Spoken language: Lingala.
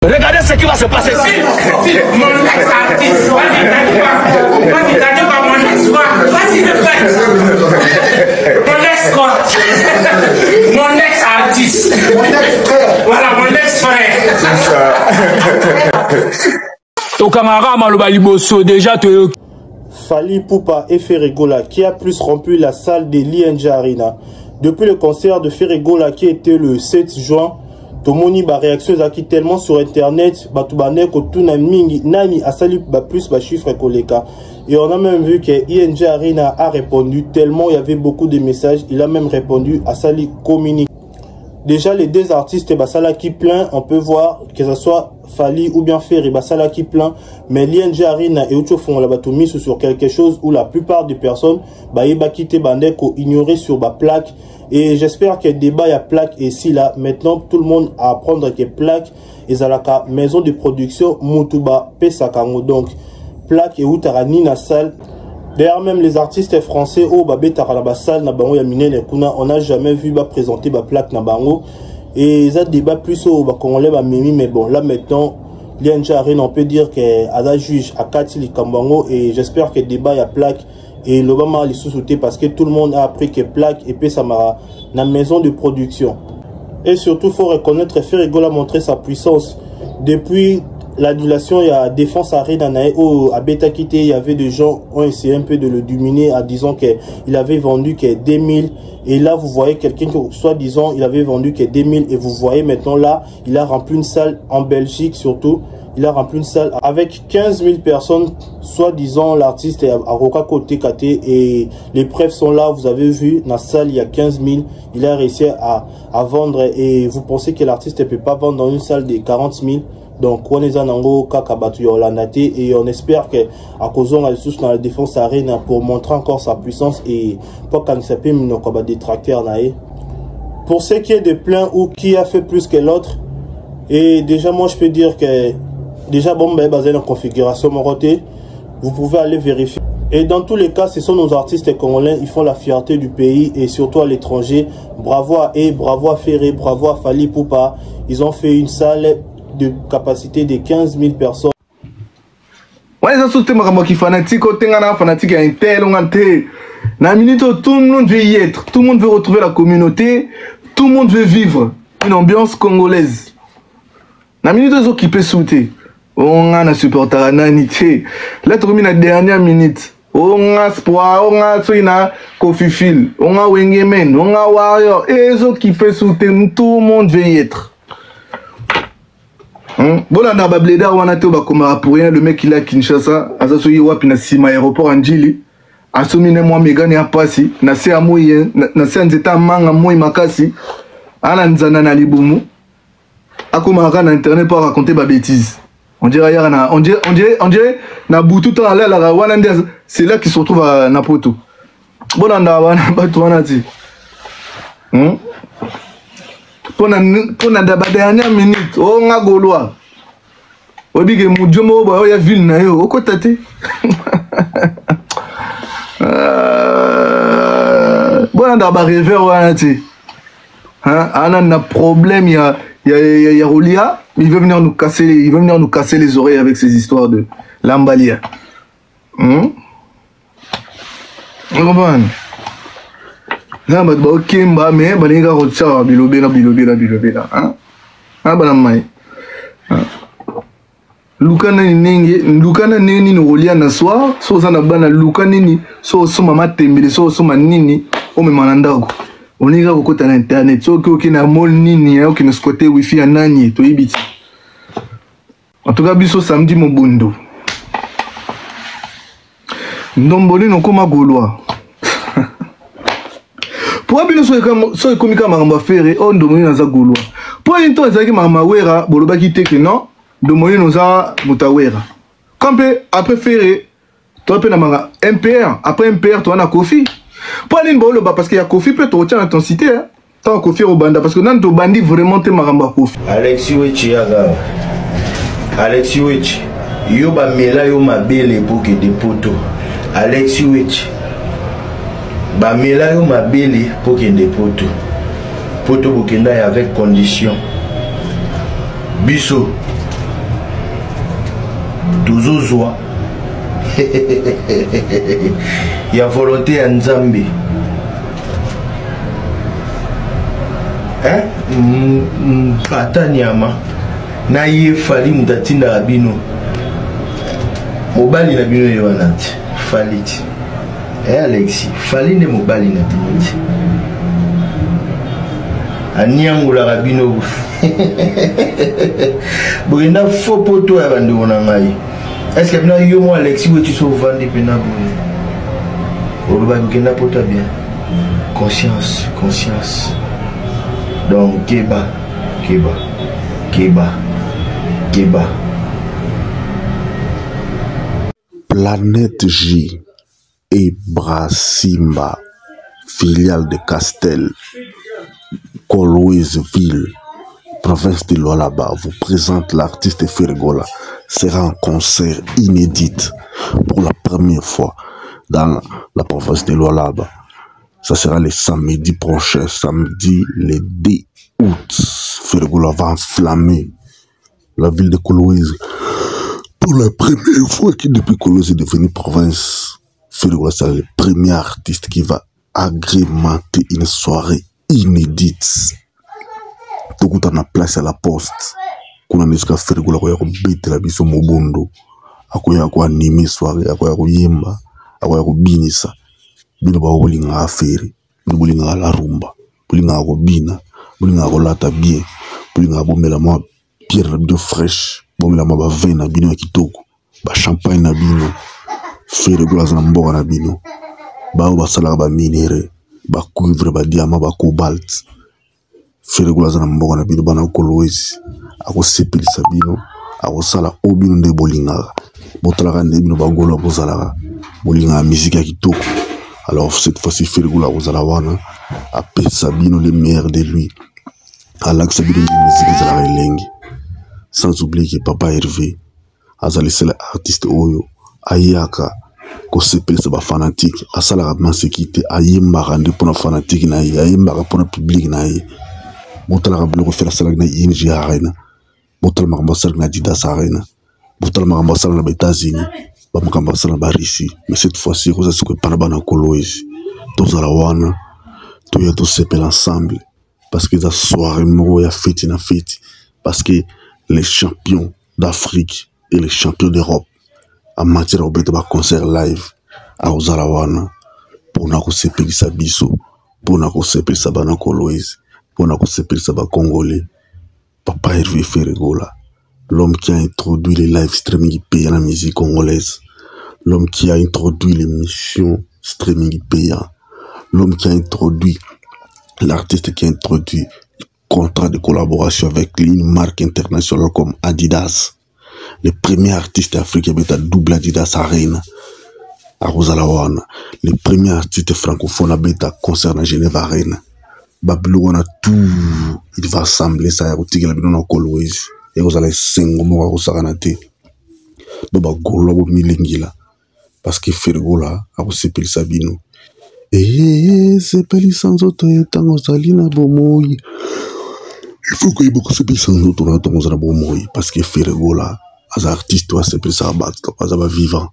Regardez ce qui va se passer ici. Mon ex-artiste, vas-y, t'as pas mon ex-quoi. Vas-y, mon ex-quoi. Mon ex-artiste. Voilà, mon ex-frère. Tokamara Malobaliboso, déjà tu. Fally Ipupa et Ferregola qui a plus rempli la salle de l'ING Arena. Depuis le concert de Ferregola qui était le 7 juin, Tomoni ba réaction zaki tellement sur internet, batubane ko tuna mingi nani asali ba plus ba chiffre koleka. Et on a même vu que ING Arena a répondu tellement il y avait beaucoup de messages, il a même répondu à Sali communique. Déjà les deux artistes basala qui plein, on peut voir que ce soit Fally ou bien Ferry basala qui plein, mais l'ING Arena et autres font la batoumi sur quelque chose où la plupart des personnes ba quitté bande ko ignorer sur ba plaque. Et j'espère que le débat y a plaque ici là. Maintenant tout le monde a apprendre que plaque et zalaka maison de production Mutuba Pesakango, donc plaque et outarani na salle. D'ailleurs même les artistes français au babé tarala salle na bango ya minene kuna on n'a jamais vu ba présenter ba plaque na bango et ça débat plus au ba congolais ba mimi, mais bon là maintenant l'ING Arena on peut dire que ada juge à Katili Kambango et j'espère que le débat y a plaque et l'Obama les sous-souté parce que tout le monde a appris que plaque et puis ça m'a la maison de production. Et surtout faut reconnaître Ferregola a montré sa puissance depuis l'annulation. Il y a Défense Arena où à Beta Quitté il y avait des gens ont essayé un peu de le dominer en disant qu'il avait vendu que 2000 et là vous voyez quelqu'un qui soit disant il avait vendu que 2000 et vous voyez maintenant là il a rempli une salle en Belgique surtout. Il a rempli une salle avec 15 000 personnes, soi-disant l'artiste est à Roka Côté KT et les preuves sont là, vous avez vu, dans la salle il y a 15 000, il a réussi à vendre et vous pensez que l'artiste ne peut pas vendre dans une salle de 40 000. Donc on est en ango kakabatu yolanate et on espère que à cause on a tous dans la Défense Arena pour montrer encore sa puissance et pas quand ça peut nous comme des tracteurs naé. Pour ce qui est de plein ou qui a fait plus que l'autre, et déjà moi je peux dire que déjà, bon, basé dans la configuration Moroté, vous pouvez aller vérifier. Et dans tous les cas, ce sont nos artistes congolais, ils font la fierté du pays et surtout à l'étranger. Bravo à eux, bravo à Ferré, bravo à Fally Ipupa. Ils ont fait une salle de capacité de 15 000 personnes. Ouais, ça c'est un qui fanatique, fanatique à Intel, dans la minute où tout le monde veut y être, tout le monde veut retrouver la communauté, tout le monde veut vivre une ambiance congolaise. Dans la minute où qui peut sauter. On a supporter nanité. Là, tu as la dernière minute. On a Sport, on a Twina, Kofi Phil, on a Wengemen, on a Warrior. Et les autres qui peuvent soutenir, tout le monde veut y être. Bon, on a Bableda, on a Tobakomara pour rien. Le mec il a Kinshasa, a Zasoyi Wapina Sima aéroport Anjili. A Somine moi Megan et a passé. Na se Amouye, na se Anzeta Manga Moui Makasi. Ana Nzana na Libumu. A Komara na internet pour raconter ma bêtise. On dirait na Boutou c'est là qu'il se retrouve à Napoto. Bon, on a dit. Pour la dernière minute, on a Gaulois. On dit que Moudjomo, il y a ville na yo, au côté. Bon, on a rêvé, on a dit. On a un problème, il y a Rolia. Il veut venir nous casser les oreilles avec ces histoires de Lambalia. Vous comprenez? Là, ok, mais les gars, bilobé. Lukana nini Rolia na soir, so sana bana Lukanini, so mama tembele, so manini, o me manandago. On est là au côté d'internet, so qui na mol nini, qui na squatter wifi à nani, to ibiti. En tout cas, biso samedi mon bondo. Ndomboli no koma Gaulois. Pour abino so komika maramba ferré, on ndomboli na za Gaulois. Pour into ezaki maramba wera, boloba kiteke non, ndomboli no za mutawera. Quand après ferré, toi pe na manga MPR, après MPR toi na Kofi. Pour aller bolo parce qu'il y a Kofi peut te retenir l'intensité hein. Tant Kofi au banda parce que nan to bandi vraiment te maramba Kofi. Alexis Wechiaga. Alexis Wechi, yo ba mela yo mabele pour que des poteaux. Alexis Wechi, ba mela yo mabele pour que des poteaux. Poteau bokenda avec condition. Biso, tozozwa ya volonté ya Nzambe ata nyama na ye fali mutatinda bino mobali na bino yo wana te fali ti Alexis fali nde mobali na bino ti aniangolaka bino boyenda fo poto ya bandeko na ngai est-ce que bino yo mo Alexis weti so vandi pena boye olobaki okenda pota bien conscience donc keba Planète J et Brasimba, filiale de Castel, Kolwezi-Ville, province de Lualaba, vous présente l'artiste Ferregola. Sera un concert inédit pour la première fois dans la province de Lualaba. Ça sera le samedi prochain, samedi le 2 août. Ferregola va enflammer la ville de Kolwezi. Pour la première fois que depuis Kolwezi est devenu province, Ferregola sera le premier artiste qui va agrémenter une soirée inédite. Tout le monde a place à la poste. Kuna nisika Ferregola kwa kubete la biso mobondo. Akoya kwa anime soirée, akoya kuyemba, akoya kubinisa. Bino ba bolinga affaire, bino bolinga la rumba, bolinga ko bina, bolinga ko lata bien, bolinga bomela mo pierre de fraîche, bomela mo ba vin na bino ya kitoko, ba champagne na bino, Ferregola za mboka na bino, ba sala ba minere, ba cuivre, ba diamant, ba cobalt. Ferregola za mboka na bino bana Kolwezi, ako sepelisa bino, ako sala o bino nde bolinga, botalaka nde bino ba ngolo bozalaka, bolinga musique ya kitoko. Alors cette fois-ci, Ferregola Ozalawana a payé Sabino le meilleur de lui. Alors Sabino le musique sans oublier que Papa Hervé a laissé l'artiste Oyo, Ayaka, ko sepele sa ba fanatique, a sala se quitter, Ayemba rendre pour la fanatique na ye, Ayemba pour le public na ye. Botala rablo faire sala na ING Arena. Botala mambasal na Adidas Arena. Botala mambasal na États-Unis. Mais cette fois-ci, vous avez pas na Kolwezi. Tous à la wana, tous y a tous sepel ensemble. Parce que la soirée moro ya fête na fête. Parce que les champions d'Afrique et les champions d'Europe en matière de concert live à Ozalawana pour na ko sepel sa biso, pour na ko sepel sa bana Kolwezi, pour na ko sepel sa ba Congolais. Papa Hervé Ferregola. L'homme qui a introduit les live streaming payants à la musique congolaise. L'homme qui a introduit l'émission streaming payant. L'homme qui a introduit, l'artiste qui a introduit le contrat de collaboration avec une marque internationale comme Adidas. Le premier artiste africain qui a double Adidas Arena à Rosalawana. Le premier artiste francophone à concert à Genève Arena. Babylon a tout, il va assembler ça et il Kolwezi. Et vous allez sengo mo ko sakanate boba golo bo milengila parce que Ferregola a ko sepeli sabino sepeli sanzoto etango zalina bomoyi il faut que beaucoup sepeli sanzoto na tongo zala bomoyi parce que Ferregola as artiste wa sepeli sa bat to as ba vivant